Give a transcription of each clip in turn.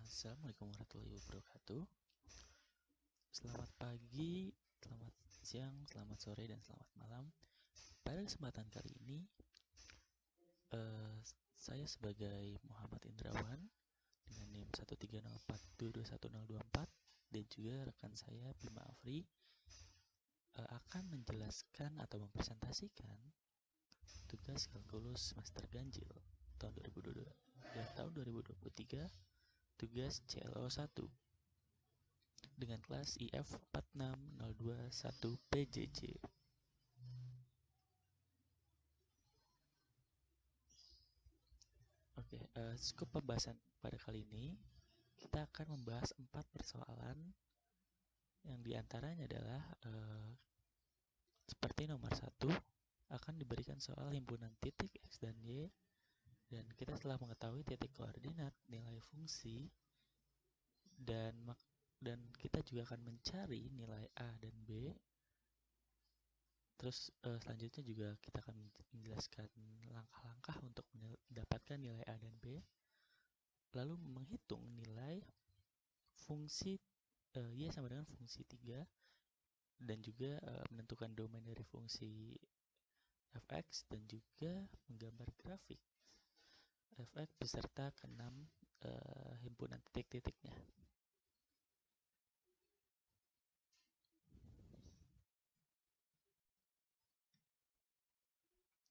Assalamualaikum warahmatullahi wabarakatuh. Selamat pagi, selamat siang, selamat sore, dan selamat malam. Pada kesempatan kali ini, saya sebagai Muhammad Indrawan dengan NIM 13042211024 dan juga rekan saya Bima Afri akan menjelaskan atau mempresentasikan tugas kalkulus semester ganjil tahun 2022 dan tahun 2023, tugas CLO 1 dengan kelas IF 46021 PJJ. Oke, skop pembahasan pada kali ini kita akan membahas 4 persoalan yang diantaranya adalah seperti nomor 1 akan diberikan soal himpunan titik X dan Y, dan kita telah mengetahui titik koordinat, nilai fungsi, dan kita juga akan mencari nilai A dan B. Terus selanjutnya juga kita akan menjelaskan langkah-langkah untuk mendapatkan nilai A dan B, lalu menghitung nilai fungsi Y sama dengan fungsi 3, dan juga menentukan domain dari fungsi fx, dan juga menggambar grafik fx beserta keenam himpunan titik-titiknya.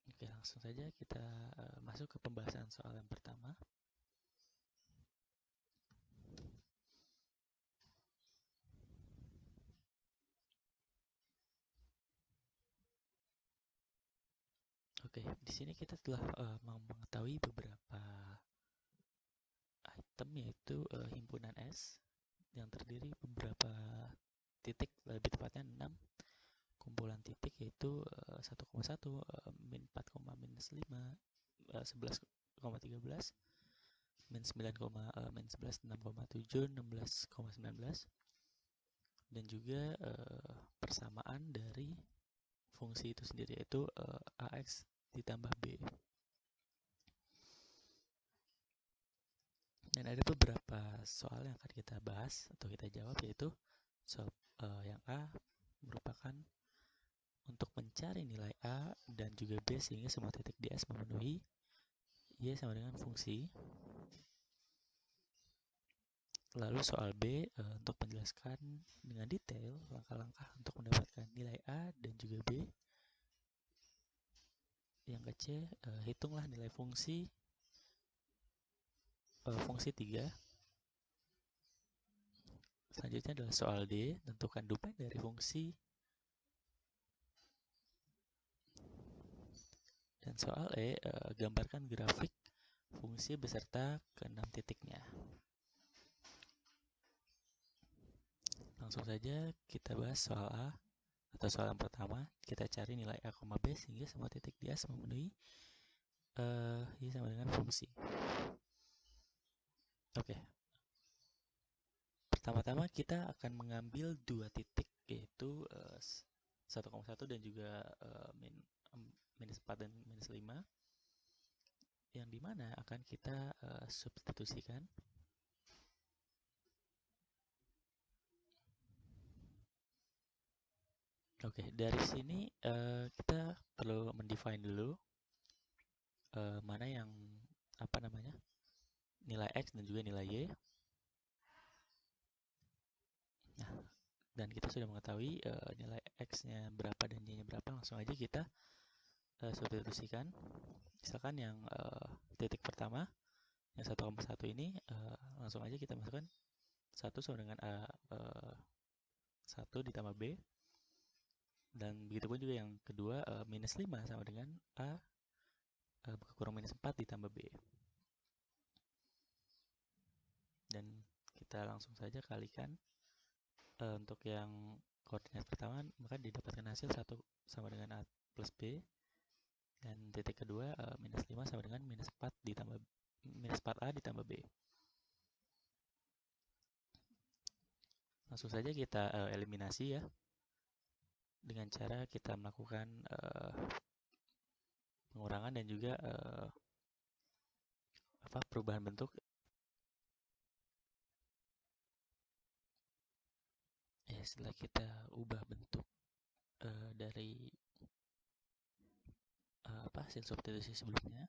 Oke, langsung saja kita masuk ke pembahasan soal yang pertama. Oke, di sini kita telah mengetahui beberapa item, yaitu himpunan S yang terdiri beberapa titik, lebih tepatnya 6 kumpulan titik, yaitu 1,1, min 4, minus 5, 11,13, min 9, min 11, 6,7, 16,19, dan juga persamaan dari fungsi itu sendiri, yaitu AX ditambah B. Dan ada beberapa soal yang akan kita bahas atau kita jawab, yaitu soal yang A merupakan untuk mencari nilai A dan juga B sehingga semua titik di S memenuhi Y sama dengan fungsi. Lalu soal B untuk menjelaskan dengan detail langkah-langkah untuk mendapatkan nilai A dan juga B. Yang ke C, hitunglah nilai fungsi 3. Selanjutnya adalah soal D, tentukan domain dari fungsi. Dan soal E, gambarkan grafik fungsi beserta keenam titiknya. Langsung saja kita bahas soal A atau soal yang pertama. Kita cari nilai A, B sehingga semua titik di S memenuhi Y sama dengan fungsi. Oke. Pertama-tama kita akan mengambil dua titik, yaitu 1,1 dan juga minus 4 dan minus 5, yang dimana akan kita substitusikan. Oke, dari sini kita perlu mendefine dulu mana yang nilai X dan juga nilai Y. Nah, dan kita sudah mengetahui nilai X-nya berapa dan Y-nya berapa. Langsung aja kita substitusikan. Misalkan yang titik pertama, yang 1,1 ini, langsung aja kita masukkan 1 sama dengan A 1 ditambah B. Dan begitu pun juga yang kedua, minus 5 sama dengan A kurang minus 4 ditambah B. Dan kita langsung saja kalikan untuk yang koordinat pertama, maka didapatkan hasil 1 sama dengan A plus B. Dan titik kedua, minus 5 sama dengan minus 4A ditambah B. Langsung saja kita eliminasi ya, dengan cara kita melakukan pengurangan dan juga perubahan bentuk. setelah kita ubah bentuk dari hasil substitusi sebelumnya,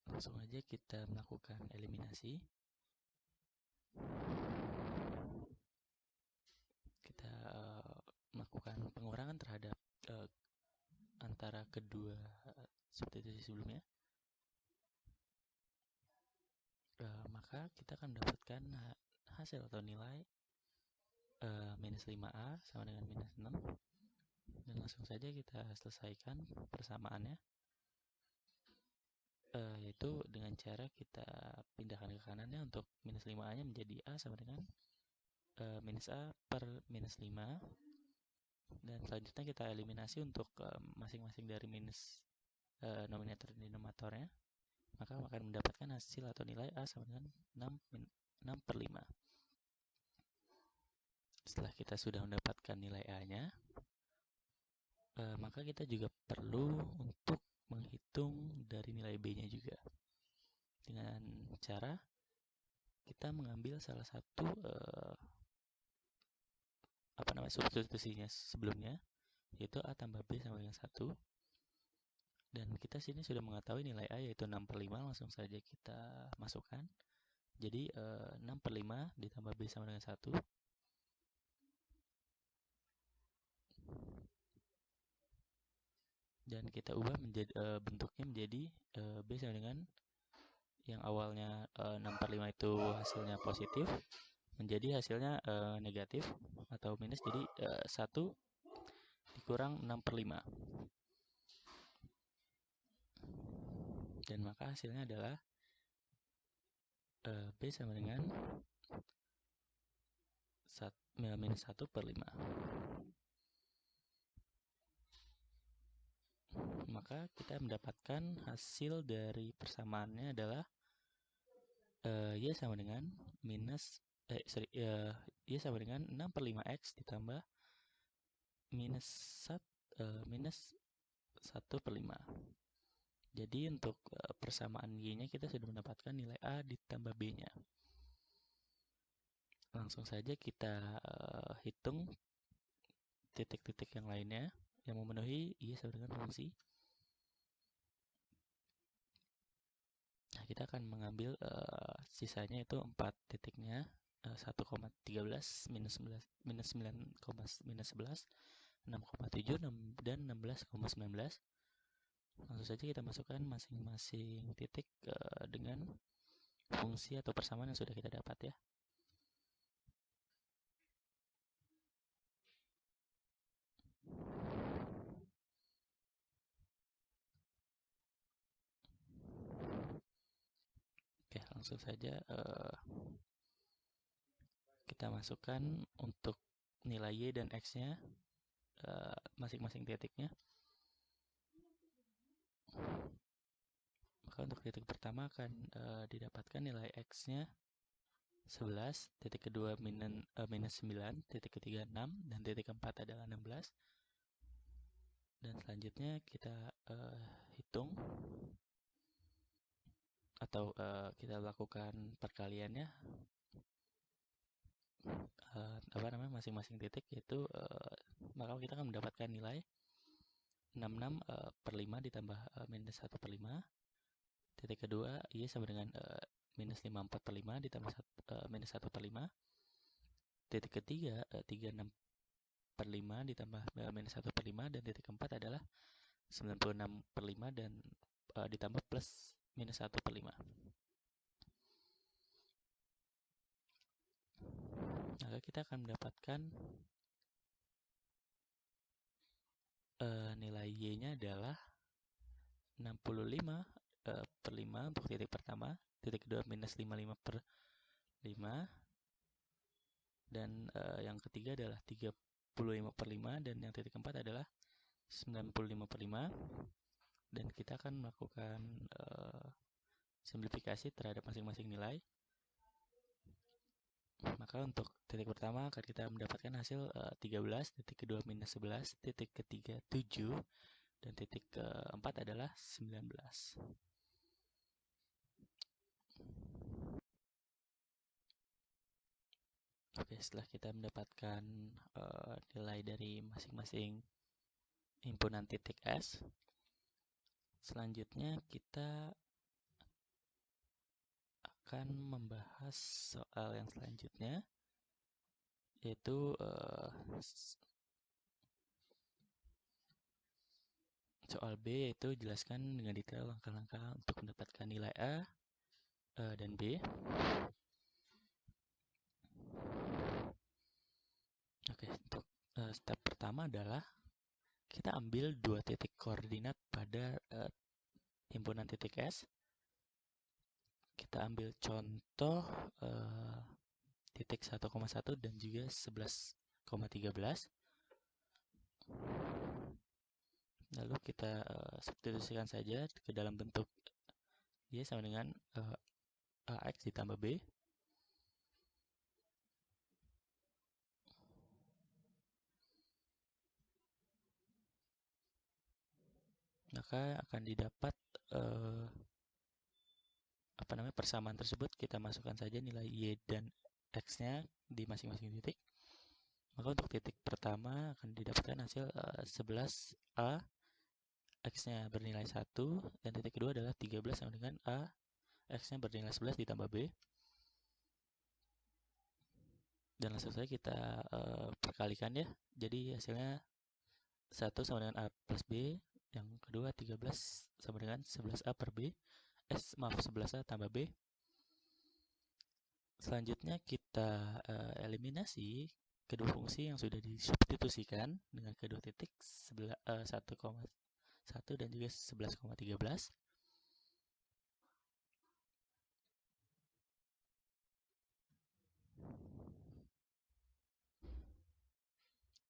langsung aja kita melakukan eliminasi. Kita melakukan pengurangan terhadap antara kedua substitusi sebelumnya. Maka kita akan mendapatkan hasil atau nilai minus 5A sama dengan minus 6. Dan langsung saja kita selesaikan persamaannya, yaitu dengan cara kita pindahkan ke kanannya. Untuk minus 5A nya menjadi A sama dengan minus A per minus 5. Dan selanjutnya kita eliminasi untuk masing-masing dari minus nominator dan denominatornya. Maka akan mendapatkan hasil atau nilai A sama dengan 6 per 5. Setelah kita sudah mendapatkan nilai A-nya, maka kita juga perlu untuk menghitung dari nilai B-nya juga. Dengan cara kita mengambil salah satu substitusinya sebelumnya, yaitu A tambah B sama dengan 1. Dan kita sini sudah mengetahui nilai A yaitu 6 per 5, langsung saja kita masukkan. Jadi 6 per 5 ditambah B sama dengan 1. Dan kita ubah menjadi bentuknya menjadi B sama dengan yang awalnya 6 per 5 itu hasilnya positif, menjadi hasilnya negatif atau minus. Jadi 1 dikurang 6 per 5. Dan maka hasilnya adalah B sama dengan minus 1 per 5. Maka kita mendapatkan hasil dari persamaannya adalah Y sama dengan Y sama dengan 6 per 5X ditambah minus 1 per 5. Jadi untuk persamaan Y-nya kita sudah mendapatkan nilai A ditambah B-nya. Langsung saja kita hitung titik-titik yang lainnya yang memenuhi Y sama dengan fungsi. Nah, kita akan mengambil sisanya itu 4 titiknya, 1,13, minus 9, minus 11, 6,7, dan 16,19. Langsung saja kita masukkan masing-masing titik dengan fungsi atau persamaan yang sudah kita dapat ya. Oke, langsung saja kita masukkan untuk nilai Y dan X-nya masing-masing titiknya. Maka untuk titik pertama akan didapatkan nilai X-nya 11, titik kedua minus 9, titik ketiga 6, dan titik keempat adalah 16. Dan selanjutnya kita hitung atau kita lakukan perkaliannya masing-masing titik, yaitu maka kita akan mendapatkan nilai 66 per 5 ditambah minus 1 per 5. Titik kedua Y sama dengan minus 54 per 5 ditambah minus 1 per 5. Titik ketiga 36 per 5 ditambah minus 1 per 5. Dan titik keempat adalah 96 per 5 dan ditambah plus minus 1 per 5. Maka kita akan mendapatkan nilai Y-nya adalah 65 per 5 untuk titik pertama, titik kedua minus 55 per 5, dan yang ketiga adalah 35 per 5, dan yang titik keempat adalah 95 per 5. Dan kita akan melakukan simplifikasi terhadap masing-masing nilai. Maka untuk titik pertama akan kita mendapatkan hasil 13, titik kedua minus 11, titik ketiga 7, dan titik keempat adalah 19. Oke, setelah kita mendapatkan nilai dari masing-masing himpunan titik S, selanjutnya kita akan membahas soal yang selanjutnya, yaitu soal B, yaitu jelaskan dengan detail langkah-langkah untuk mendapatkan nilai A dan B. Oke, untuk step pertama adalah kita ambil dua titik koordinat pada himpunan titik S. Kita ambil contoh titik 1,1 dan juga 11,13. Lalu kita substitusikan saja ke dalam bentuk Y sama dengan AX ditambah B. Maka akan didapat persamaan tersebut. Kita masukkan saja nilai Y dan X-nya di masing-masing titik. Maka untuk titik pertama akan didapatkan hasil 11A, X-nya bernilai 1, dan titik kedua adalah 13 sama dengan A, X-nya bernilai 11 ditambah B. Dan langsung saja kita perkalikan ya. Jadi hasilnya 1 sama dengan A plus B, yang kedua 13 sama dengan 11A per B. 11A tambah B. Selanjutnya kita eliminasi kedua fungsi yang sudah disubstitusikan dengan kedua titik 1,1 dan juga 11,13.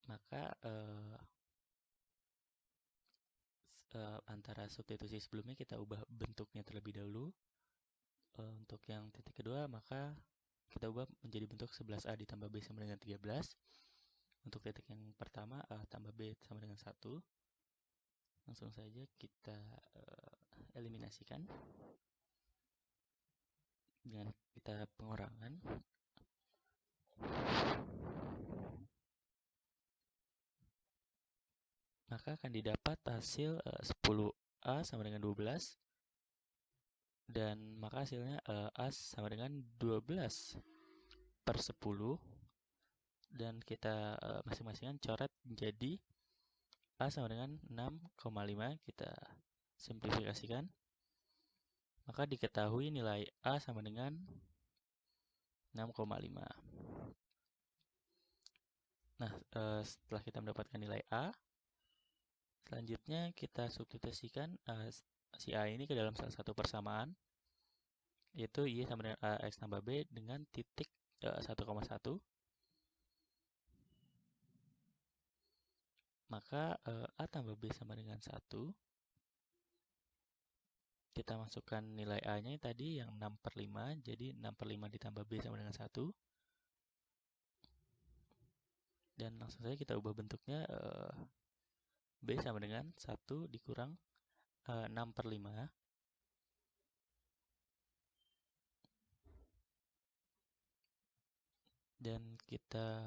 Maka antara substitusi sebelumnya kita ubah bentuknya terlebih dahulu. Untuk yang titik kedua, maka kita ubah menjadi bentuk 11A ditambah B sama dengan 13. Untuk titik yang pertama, A tambah B sama dengan 1. Langsung saja kita eliminasikan dengan kita pengurangan. Maka akan didapat hasil 10A sama dengan 12. Dan maka hasilnya A sama dengan 12 per 10. Dan kita masing-masingnya coret menjadi A sama dengan 6,5. Kita simplifikasikan. Maka diketahui nilai A sama dengan 6,5. Nah, setelah kita mendapatkan nilai A, selanjutnya kita substitusikan si A ini ke dalam salah satu persamaan, yaitu Y sama dengan AX tambah B dengan titik 1,1. Maka A tambah B sama dengan 1. Kita masukkan nilai A-nya tadi yang 6/5, jadi 6/5 ditambah B sama dengan 1. Dan langsung saja kita ubah bentuknya, B sama dengan 1 dikurang 6/5. Dan kita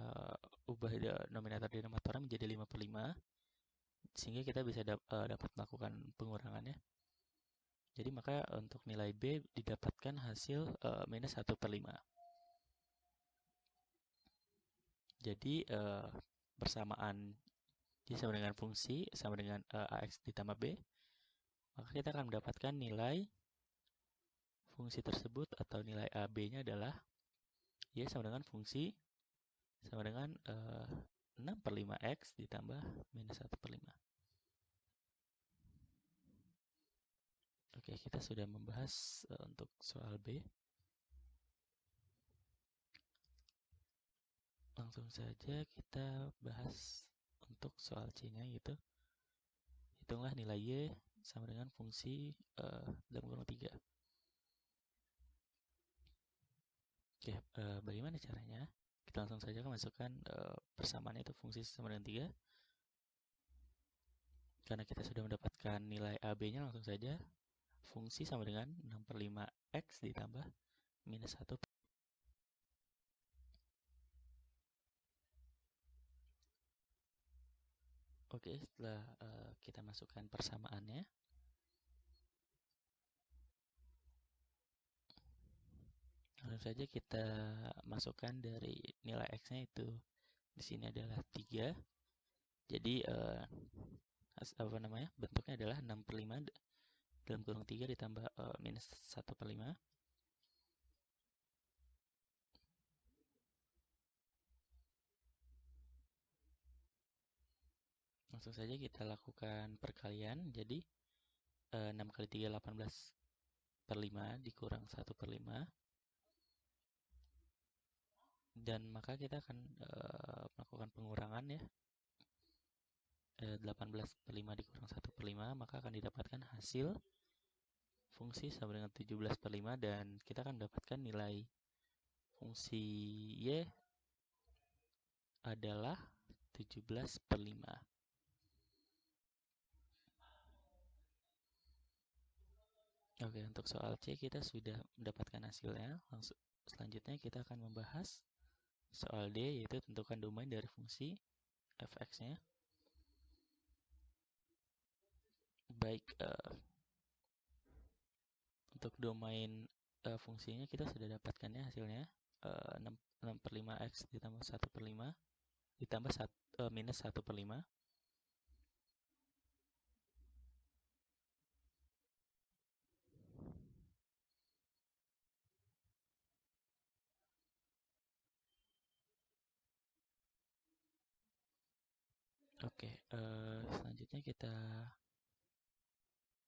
ubah denominator denominatornya menjadi 5/5. Sehingga kita bisa dapat melakukan pengurangannya. Jadi maka untuk nilai B didapatkan hasil minus 1/5. Jadi persamaan Y sama dengan fungsi sama dengan AX ditambah B, maka kita akan mendapatkan nilai fungsi tersebut atau nilai AB-nya adalah Y sama dengan fungsi sama dengan 6/5X ditambah minus 1/5. Oke, kita sudah membahas untuk soal B. Langsung saja kita bahas untuk soal C-nya, yaitu hitunglah nilai Y sama dengan fungsi dalam kurung 3. Oke, bagaimana caranya? Kita langsung saja masukkan persamaannya, itu fungsi sama dengan 3. Karena kita sudah mendapatkan nilai AB-nya, langsung saja fungsi sama dengan 6/5X ditambah minus 1. Oke, setelah kita masukkan persamaannya, langsung saja kita masukkan dari nilai x-nya itu di sini adalah 3. Jadi bentuknya adalah 6/5 dalam kurung 3 ditambah minus 1/5. Langsung saja kita lakukan perkalian. Jadi 6 kali 3 18/5 dikurang 1/5. Dan maka kita akan melakukan pengurangan ya. 18/5 dikurang 1/5, maka akan didapatkan hasil fungsi sama dengan 17/5, dan kita akan mendapatkan nilai fungsi y adalah 17/5. Oke, untuk soal C kita sudah mendapatkan hasilnya. Langsung selanjutnya kita akan membahas soal D, yaitu tentukan domain dari fungsi f(x)-nya. Baik, untuk domain fungsinya kita sudah dapatkannya hasilnya 6/5x ditambah 1/5 ditambah minus 1/5. Oke, selanjutnya kita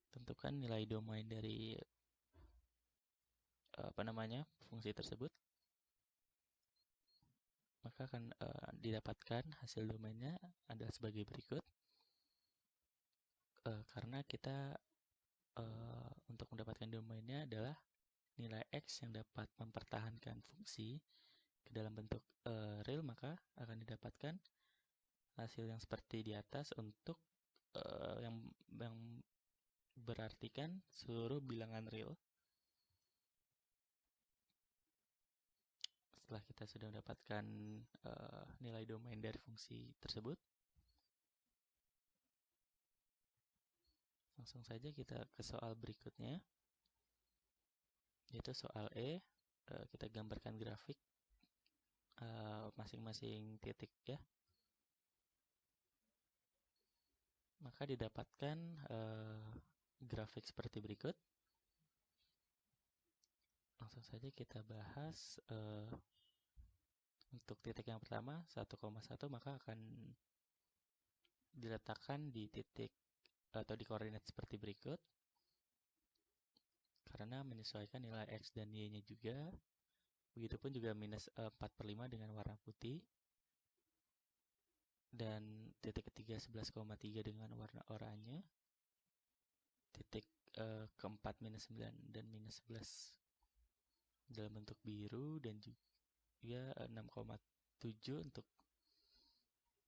tentukan nilai domain dari fungsi tersebut. Maka akan didapatkan hasil domainnya adalah sebagai berikut. Karena kita untuk mendapatkan domainnya adalah nilai x yang dapat mempertahankan fungsi ke dalam bentuk real, maka akan didapatkan hasil yang seperti di atas untuk yang berartikan seluruh bilangan real. Setelah kita sudah mendapatkan nilai domain dari fungsi tersebut, langsung saja kita ke soal berikutnya, yaitu soal E. Kita gambarkan grafik masing-masing titik ya. Maka didapatkan grafik seperti berikut. Langsung saja kita bahas untuk titik yang pertama 1,1, maka akan diletakkan di titik atau di koordinat seperti berikut, karena menyesuaikan nilai x dan y-nya juga. Begitupun juga minus 4/5 dengan warna putih, dan titik ketiga 11,3 dengan warna oranye, titik keempat minus 9 dan minus 11 dalam bentuk biru, dan juga 6,7 untuk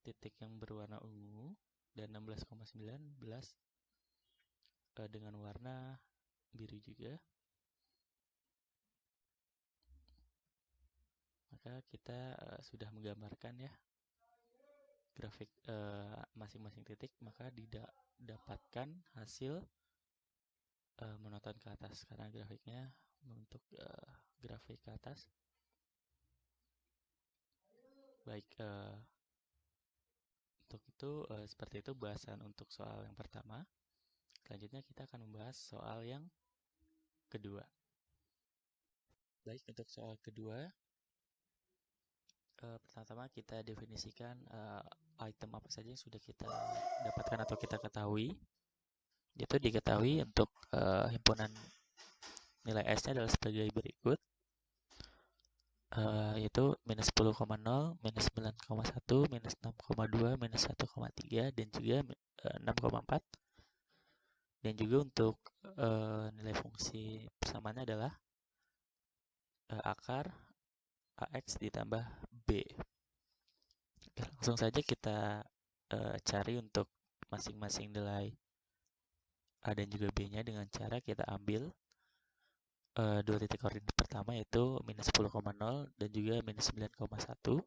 titik yang berwarna ungu, dan 16,19 dengan warna biru juga. Maka kita sudah menggambarkan ya grafik masing-masing titik, maka didapatkan hasil monoton ke atas karena grafiknya membentuk grafik ke atas. Baik, untuk itu seperti itu bahasan untuk soal yang pertama. Selanjutnya kita akan membahas soal yang kedua. Baik, untuk soal kedua, pertama-tama kita definisikan item apa saja yang sudah kita dapatkan atau kita ketahui. Itu diketahui untuk himpunan nilai S-nya adalah sebagai berikut, yaitu minus 10,0, minus 9,1, minus 6,2, minus 1,3, dan juga 6,4. Dan juga untuk nilai fungsi persamaannya adalah akar AX ditambah B. Langsung saja kita cari untuk masing-masing nilai A dan juga B-nya dengan cara kita ambil dua titik koordinat pertama, yaitu minus 10,0 dan juga minus 9,1.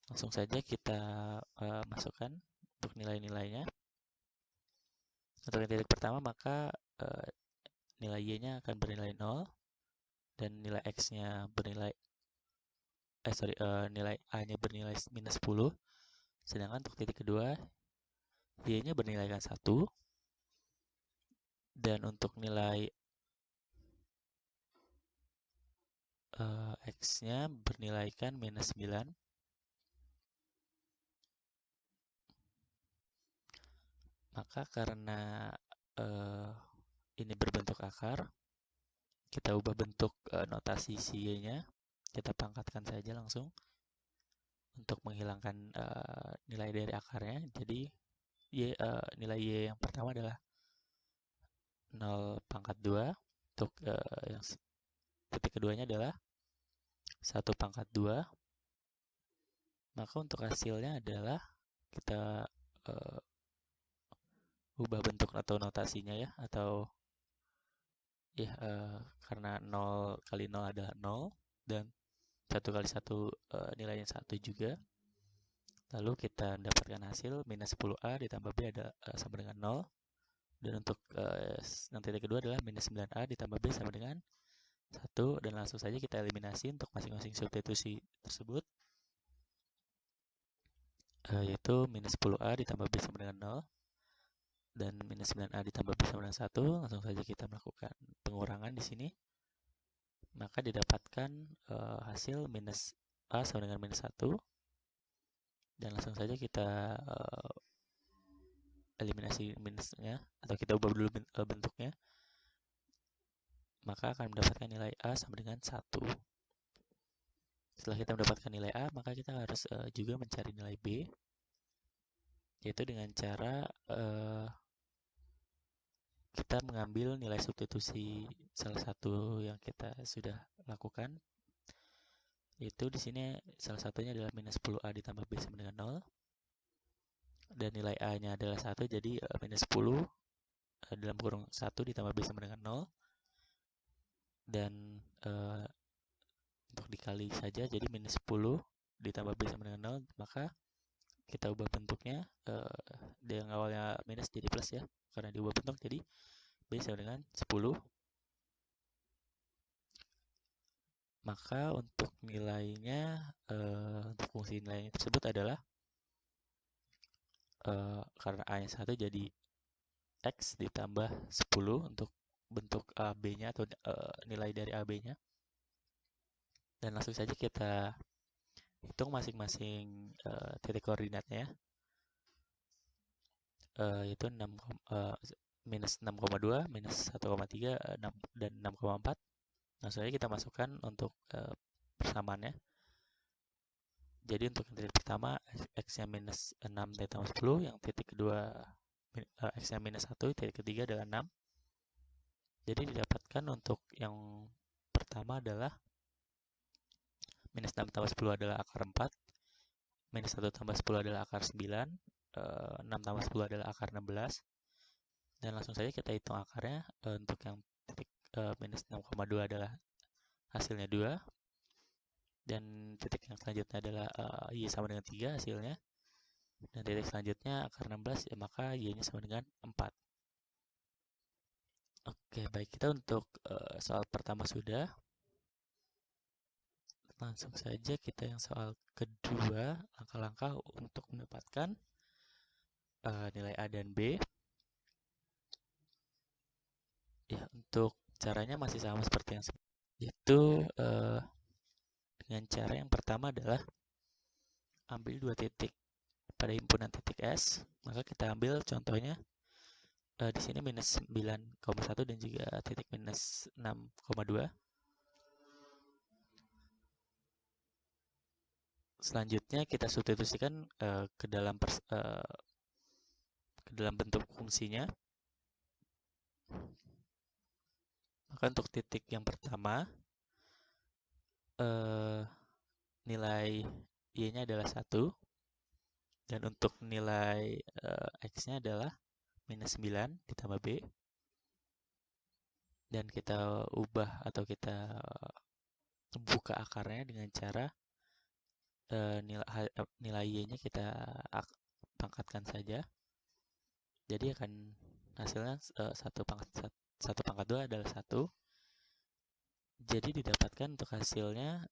Langsung saja kita masukkan untuk nilai-nilainya. Untuk yang titik pertama, maka nilai y-nya akan bernilai 0 dan nilai x-nya bernilai nilai a-nya bernilai minus 10. Sedangkan untuk titik kedua, y-nya bernilaikan 1 dan untuk nilai x-nya bernilaikan minus 9. Maka karena ini berbentuk akar, kita ubah bentuk notasi si y-nya. Kita pangkatkan saja langsung untuk menghilangkan nilai dari akarnya. Jadi nilai y yang pertama adalah 0 pangkat 2. Untuk yang titik keduanya adalah 1 pangkat 2. Maka untuk hasilnya adalah kita ubah bentuk atau notasinya ya, atau ya karena 0 kali 0 adalah 0 dan 1 kali 1 nilainya 1 juga. Lalu kita mendapatkan hasil minus 10a ditambah b ada sama dengan 0. Dan untuk yang titik kedua adalah minus 9a ditambah b sama dengan 1. Dan langsung saja kita eliminasi untuk masing-masing substitusi tersebut. Yaitu minus 10a ditambah b sama dengan 0. Dan minus 9a ditambah b sama dengan 1. Langsung saja kita melakukan pengurangan di sini. Maka didapatkan hasil minus a sama dengan minus 1. Dan langsung saja kita eliminasi minusnya, atau kita ubah dulu bentuknya. Maka akan mendapatkan nilai a sama dengan 1. Setelah kita mendapatkan nilai a, maka kita harus juga mencari nilai b, yaitu dengan cara kita mengambil nilai substitusi salah satu yang kita sudah lakukan, yaitu di sini salah satunya adalah minus 10a ditambah b sama dengan 0. Dan nilai a-nya adalah 1, jadi minus 10 dalam kurung 1 ditambah b sama dengan 0. Dan untuk dikali saja, jadi minus 10 ditambah b sama dengan 0. Maka kita ubah bentuknya, yang awalnya minus jadi plus ya, karena diubah bentuk, jadi b sama dengan 10. Maka untuk nilainya, untuk fungsi nilainya tersebut adalah karena a-nya 1, jadi x ditambah 10 untuk bentuk AB-nya atau nilai dari AB-nya. Dan langsung saja kita hitung masing-masing titik koordinatnya, yaitu minus 6,2, minus 1,3, dan 6,4. Langsung saja kita masukkan untuk persamaannya. Jadi untuk yang titik pertama, x-nya minus 6 ditambah 10, yang titik kedua x-nya minus 1, titik ketiga adalah 6. Jadi didapatkan untuk yang pertama adalah minus 6 tambah 10 adalah akar 4, minus 1 tambah 10 adalah akar 9, 6 tambah 10 adalah akar 16. Dan langsung saja kita hitung akarnya. Untuk yang titik minus 6,2 adalah hasilnya 2. Dan titik yang selanjutnya adalah y sama dengan 3 hasilnya. Dan titik selanjutnya akar 16, ya maka y-nya sama dengan 4. Oke, baik, kita untuk soal pertama sudah. Langsung saja kita yang soal kedua, langkah-langkah untuk mendapatkan nilai A dan B. Ya, untuk caranya masih sama seperti yang sebelumnya, yaitu dengan cara yang pertama adalah ambil 2 titik pada himpunan titik S. Maka kita ambil contohnya di sini minus 9,1 dan juga titik minus 6,2. Selanjutnya kita substitusikan ke dalam bentuk fungsinya. Maka untuk titik yang pertama, nilai y-nya adalah 1. Dan untuk nilai x-nya adalah minus 9 ditambah b. Dan kita ubah atau kita buka akarnya dengan cara nilai y-nya kita pangkatkan saja. Jadi akan hasilnya 1 pangkat 2 adalah 1. Jadi didapatkan untuk hasilnya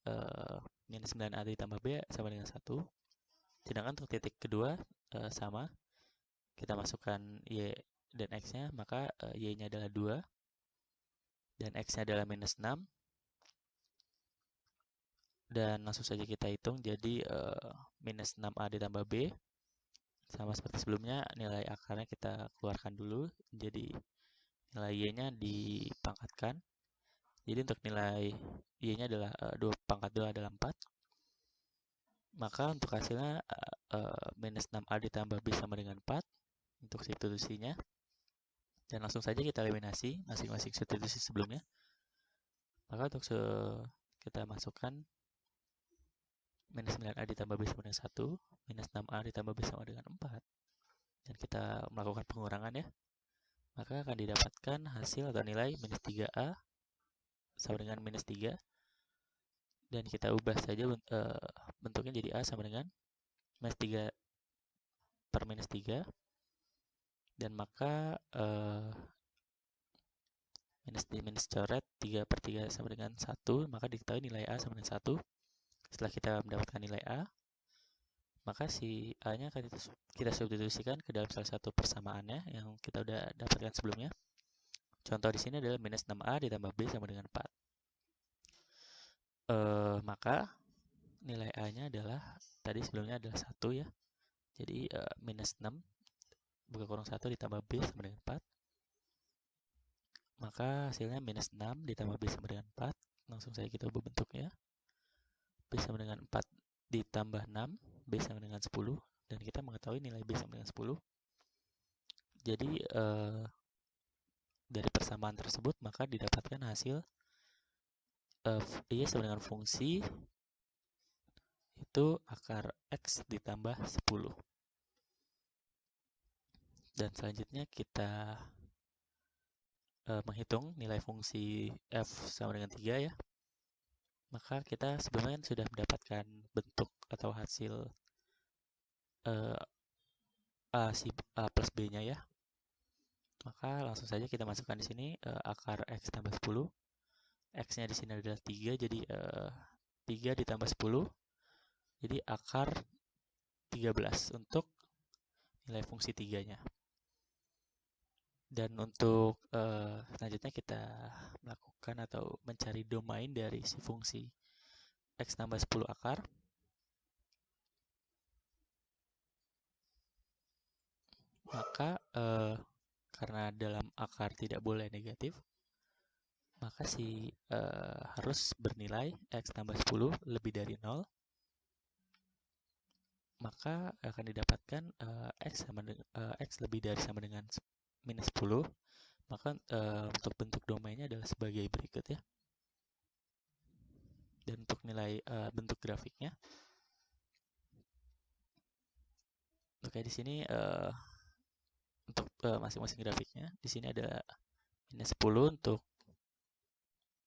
minus 9A ditambah B sama dengan 1. Sedangkan untuk titik kedua sama. Kita masukkan Y dan X-nya, maka Y-nya adalah 2. Dan X-nya adalah minus 6. Dan langsung saja kita hitung, jadi minus 6A ditambah B. Sama seperti sebelumnya, nilai akarnya kita keluarkan dulu. Jadi nilai Y-nya dipangkatkan. Jadi untuk nilai Y-nya adalah 2 pangkat 2 adalah 4. Maka untuk hasilnya minus 6A ditambah B sama dengan 4 untuk substitusinya. Dan langsung saja kita eliminasi masing-masing substitusi sebelumnya. Maka untuk kita masukkan minus 9A ditambah B sama dengan 1, minus 6A ditambah B sama dengan 4. Dan kita melakukan pengurangan ya. Maka akan didapatkan hasil atau nilai minus 3A sama dengan minus 3. Dan kita ubah saja bentuknya jadi A sama dengan minus 3 per minus 3. Dan maka minus coret 3 per 3 sama dengan 1. Maka diketahui nilai A sama dengan 1. Setelah kita mendapatkan nilai A, maka si A-nya akan kita substitusikan ke dalam salah satu persamaannya yang kita udah dapatkan sebelumnya. Contoh di sini adalah minus 6A ditambah B sama dengan 4. Maka nilai A-nya adalah, tadi sebelumnya adalah 1 ya. Jadi minus 6 buka kurung 1 ditambah B sama dengan 4. Maka hasilnya minus 6 ditambah B sama dengan 4. Langsung saja kita ubah bentuknya. B sama dengan 4 ditambah 6, B sama dengan 10. Dan kita mengetahui nilai B sama dengan 10. Jadi dari persamaan tersebut maka didapatkan hasil Y sama dengan fungsi itu akar X ditambah 10. Dan selanjutnya kita menghitung nilai fungsi F sama dengan 3 ya. Maka kita sebelumnya sudah mendapatkan bentuk atau hasil A plus B-nya ya. Maka langsung saja kita masukkan di sini akar X tambah 10. X-nya di sini adalah 3, jadi 3 ditambah 10. Jadi akar 13 untuk nilai fungsi 3-nya. Dan untuk selanjutnya kita melakukan atau mencari domain dari si fungsi X tambah 10 akar. Maka karena dalam akar tidak boleh negatif, maka harus bernilai X tambah 10 lebih dari 0. Maka akan didapatkan X lebih dari sama dengan minus 10. Maka untuk bentuk domainnya adalah sebagai berikut ya. Dan untuk nilai bentuk grafiknya, oke, di sini untuk masing-masing grafiknya, di sini ada minus 10 untuk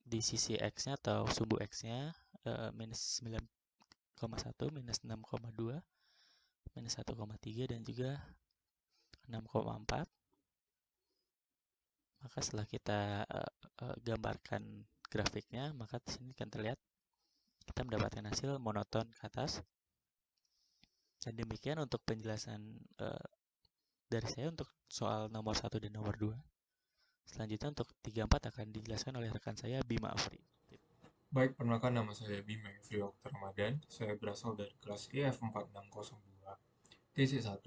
di sisi X-nya atau sumbu X-nya, minus 9,1, minus 6,2, minus 1,3, dan juga 6,4. Maka setelah kita gambarkan grafiknya, maka di sini akan terlihat kita mendapatkan hasil monoton ke atas. Dan demikian untuk penjelasan dari saya untuk soal nomor 1 dan nomor 2. Selanjutnya untuk 3-4 akan dijelaskan oleh rekan saya, Bima Afri. Baik, perkenalkan nama saya Bima Afri Oktar Ramadan. Saya berasal dari kelas EF4602 TC1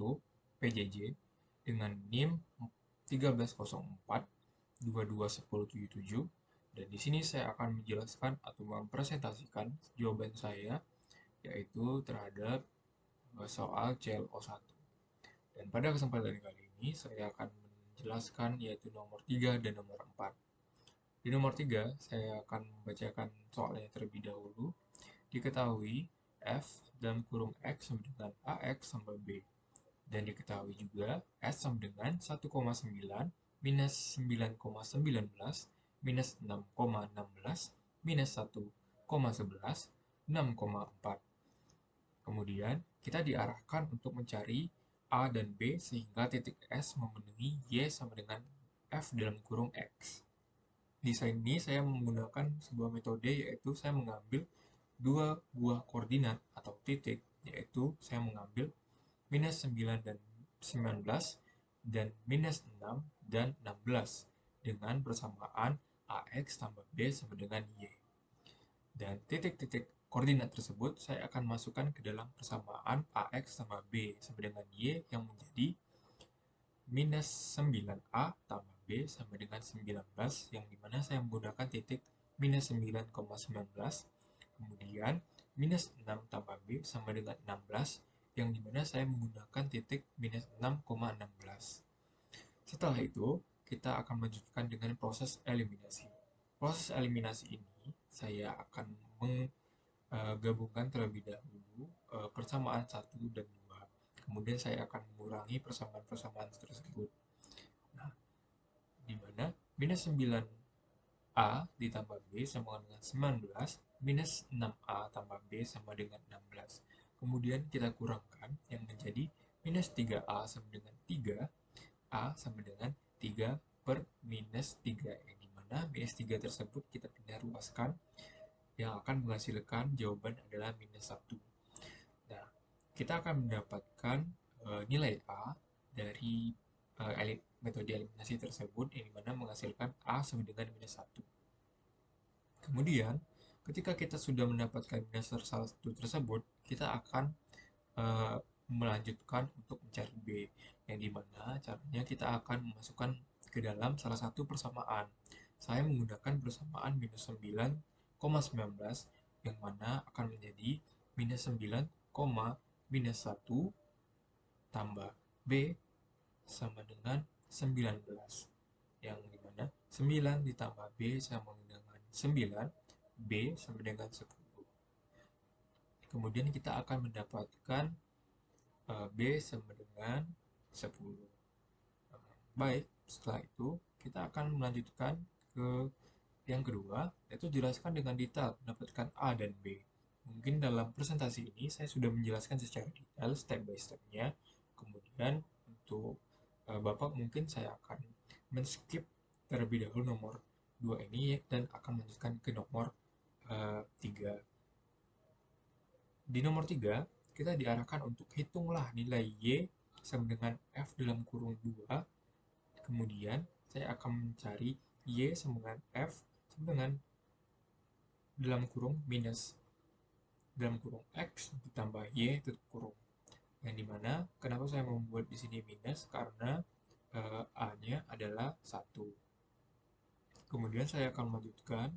PJJ dengan NIM 1304 221077. Dan di sini saya akan menjelaskan atau mempresentasikan jawaban saya, yaitu terhadap soal CLO1. Dan pada kesempatan kali ini saya akan menjelaskan yaitu nomor 3 dan nomor 4. Di nomor 3, saya akan membacakan soalnya terlebih dahulu. Diketahui F dalam kurung X sama dengan AX sama B. Dan diketahui juga S sama dengan 1,9 minus 9,19 minus 6,16 minus 1,11 6,4. Kemudian kita diarahkan untuk mencari A dan B sehingga titik S memenuhi Y sama dengan F dalam kurung X. Di sini saya menggunakan sebuah metode, yaitu saya mengambil dua buah koordinat atau titik, yaitu saya mengambil minus 9 dan 19 dan minus 6 dan 16 dengan persamaan AX tambah B sama dengan Y. Dan titik-titik koordinat tersebut saya akan masukkan ke dalam persamaan AX tambah B sama dengan Y yang menjadi minus 9A tambah B sama dengan 19, yang dimana saya menggunakan titik minus 9,19. Kemudian minus 6 tambah B sama dengan 16, yang dimana saya menggunakan titik minus 6,16. Setelah itu, kita akan melanjutkan dengan proses eliminasi. Proses eliminasi ini saya akan menggabungkan terlebih dahulu persamaan 1 dan 2. Kemudian saya akan mengurangi persamaan-persamaan tersebut. Nah, di mana minus 9A ditambah B sama dengan 19, minus 6A tambah B sama dengan 16. Kemudian kita kurangkan yang menjadi minus 3A sama dengan 3, A sama dengan 3 per minus 3, yang dimana minus 3 tersebut kita pindah ruaskan, yang akan menghasilkan jawaban adalah minus 1. Nah, kita akan mendapatkan nilai A dari metode eliminasi tersebut, yang dimana menghasilkan A sama dengan minus 1. Kemudian, ketika kita sudah mendapatkan minus 1 tersebut, kita akan melanjutkan untuk mencari B, yang dimana caranya kita akan memasukkan ke dalam salah satu persamaan. Saya menggunakan persamaan minus 9,19, yang mana akan menjadi minus 9, minus 1 tambah B sama dengan 19, yang dimana 9 ditambah B sama dengan 9, B sama dengan 10. Kemudian kita akan mendapatkan B sama dengan 10. Baik, setelah itu kita akan melanjutkan ke yang kedua, yaitu jelaskan dengan detail mendapatkan A dan B. Mungkin dalam presentasi ini saya sudah menjelaskan secara detail step by step-nya. Kemudian untuk Bapak mungkin saya akan men-skip terlebih dahulu nomor 2 ini dan akan melanjutkan ke nomor 3. Di nomor 3, kita diarahkan untuk hitunglah nilai Y sama dengan F dalam kurung 2. Kemudian saya akan mencari Y sama dengan F sama dengan dalam kurung minus dalam kurung X ditambah Y tutup kurung. Yang dimana kenapa saya membuat di sini minus, karena A-nya adalah 1. Kemudian saya akan melanjutkan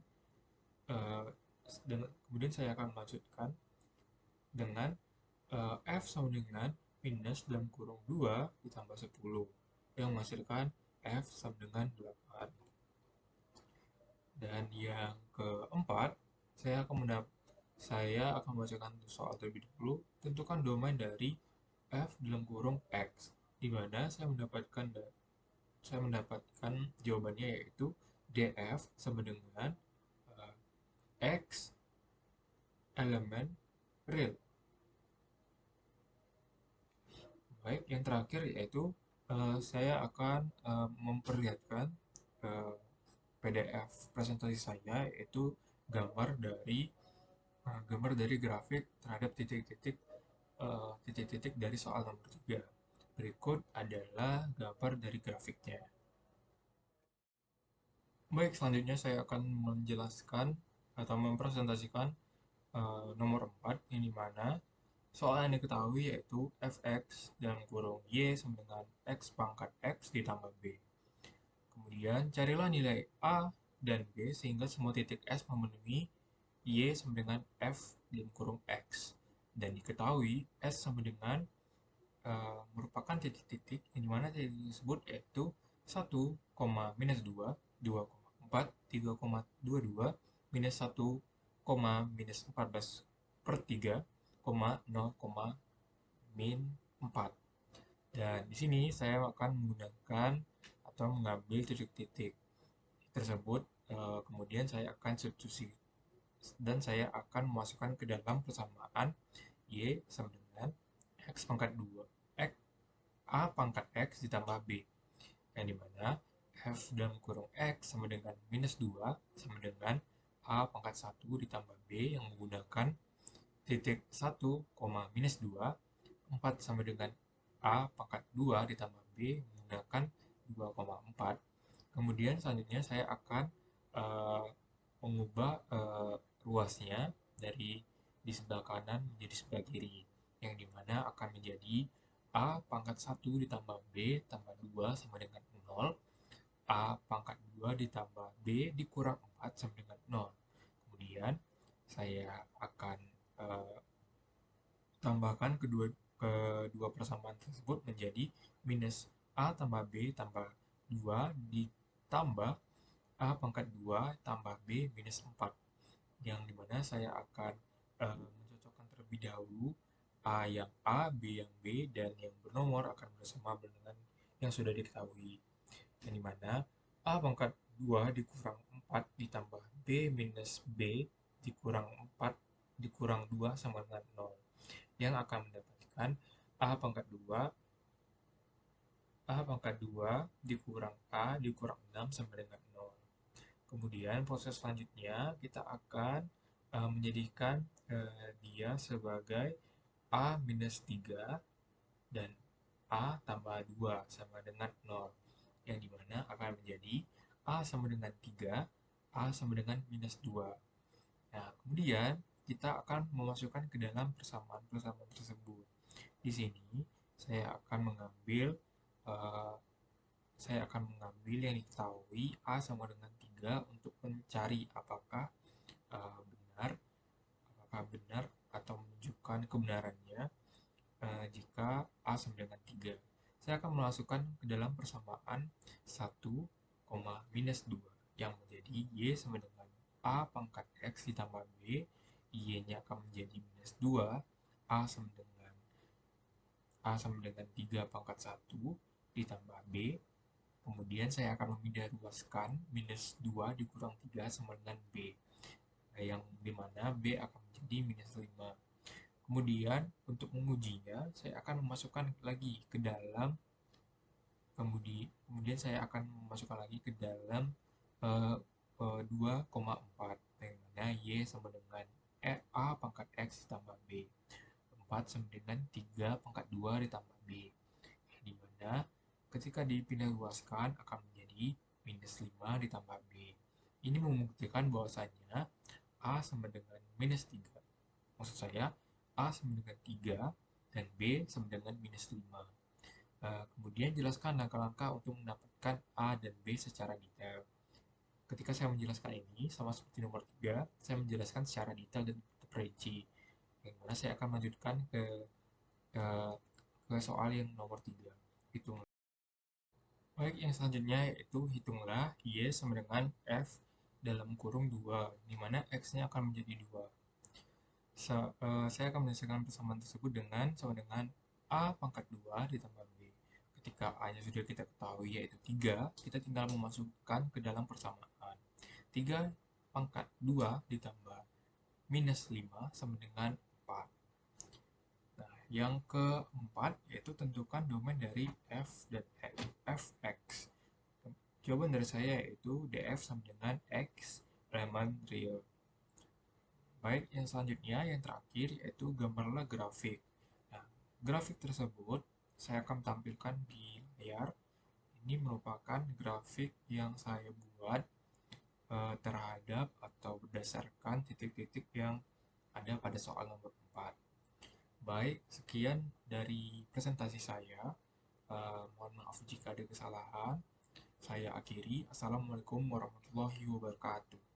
dengan F sama dengan minus dalam kurung 2 ditambah 10, yang menghasilkan F sama dengan 8. Dan yang keempat, saya akan membacakan soal terlebih dahulu. Tentukan domain dari F dalam kurung X, di mana saya mendapatkan jawabannya, yaitu DF sama dengan X elemen real. Baik, yang terakhir yaitu saya akan memperlihatkan PDF presentasi saya, yaitu gambar dari grafik terhadap titik-titik dari soal nomor 3. Berikut adalah gambar dari grafiknya. Baik, selanjutnya saya akan menjelaskan atau mempresentasikan nomor 4, yang dimana soal yang diketahui yaitu fx dalam kurung y sama dengan x pangkat x ditambah b. Kemudian carilah nilai a dan b sehingga semua titik s memenuhi y sama dengan f dalam kurung x. Dan diketahui s sama dengan merupakan titik-titik yang dimana titik tersebut yaitu 1, minus 2, 2,4, 3,22, minus 1, minus 14 per 3, 0, min 4. Dan di sini saya akan menggunakan atau mengambil titik-titik tersebut, kemudian saya akan substitusi dan saya akan memasukkan ke dalam persamaan Y sama dengan X pangkat 2, A pangkat X ditambah B, yang dimana F dalam kurung X sama dengan minus 2 sama dengan A pangkat 1 ditambah B yang menggunakan titik 1, minus 2, 4 sama dengan A pangkat 2 ditambah B menggunakan 2,4. Kemudian selanjutnya saya akan mengubah ruasnya dari di sebelah kanan menjadi sebelah kiri, yang dimana akan menjadi A pangkat 1 ditambah B tambah 2 sama dengan 0, A pangkat 2 ditambah B dikurang 4 sama dengan 0. Kemudian saya akan tambahkan kedua persamaan tersebut menjadi minus A tambah B tambah 2 ditambah A pangkat 2 tambah B minus 4, yang dimana saya akan mencocokkan terlebih dahulu A yang A, B yang B, dan yang bernomor akan bersama dengan yang sudah diketahui, yang dimana A pangkat 2 dikurang 4 ditambah B minus B dikurang 4 dikurang 2 sama dengan 0, yang akan mendapatkan A pangkat 2 dikurang A dikurang 6 sama dengan 0. Kemudian proses selanjutnya kita akan menjadikan dia sebagai A minus 3 dan A tambah 2 sama dengan 0, yang dimana akan menjadi A sama dengan 3, A sama dengan minus 2. Nah, kemudian kita akan memasukkan ke dalam persamaan-persamaan tersebut. Di sini saya akan mengambil uh, yang diketahui A sama dengan 3 untuk mencari benar atau menunjukkan kebenarannya jika A sama dengan 3. Saya akan memasukkan ke dalam persamaan 1, minus 2 yang menjadi Y sama dengan A pangkat X ditambah B, Y-nya akan menjadi minus 2, A sama dengan 3 pangkat 1 ditambah B. Kemudian saya akan memindah ruaskan minus 2 dikurang 3 sama dengan B, yang dimana B akan menjadi minus 5. Kemudian untuk mengujinya saya akan memasukkan lagi ke dalam kemudian saya akan memasukkan lagi ke dalam 2,4, yang mana Y sama dengan A pangkat X ditambah B, 4 sama dengan 3 pangkat 2 ditambah B, di mana ketika dipindah ruaskan akan menjadi minus 5 ditambah B. Ini membuktikan bahwasanya A sama dengan minus 3. Maksud saya, A sama dengan 3 dan B sama dengan minus 5. Kemudian jelaskan langkah-langkah untuk mendapatkan A dan B secara detail. Ketika saya menjelaskan ini, sama seperti nomor 3, saya menjelaskan secara detail dan terperinci. Yang mana saya akan melanjutkan ke soal yang nomor 3. Hitunglah. Baik, yang selanjutnya yaitu hitunglah Y sama dengan F dalam kurung 2, di mana X-nya akan menjadi 2. Saya akan menyelesaikan persamaan tersebut sama dengan A pangkat 2 ditambah B. Ketika A-nya sudah kita ketahui yaitu 3, kita tinggal memasukkan ke dalam persamaan. 3 pangkat 2 ditambah minus 5 sama dengan 4. Nah, yang keempat yaitu tentukan domain dari F dan Fx. Jawaban dari saya yaitu df sama dengan x elemen real. Baik, yang selanjutnya, yang terakhir, yaitu gambarlah grafik. Nah, grafik tersebut saya akan tampilkan di layar. Ini merupakan grafik yang saya buat terhadap atau berdasarkan titik-titik yang ada pada soal nomor 4. Baik, sekian dari presentasi saya. Mohon maaf jika ada kesalahan. Saya akhiri. Assalamualaikum warahmatullahi wabarakatuh.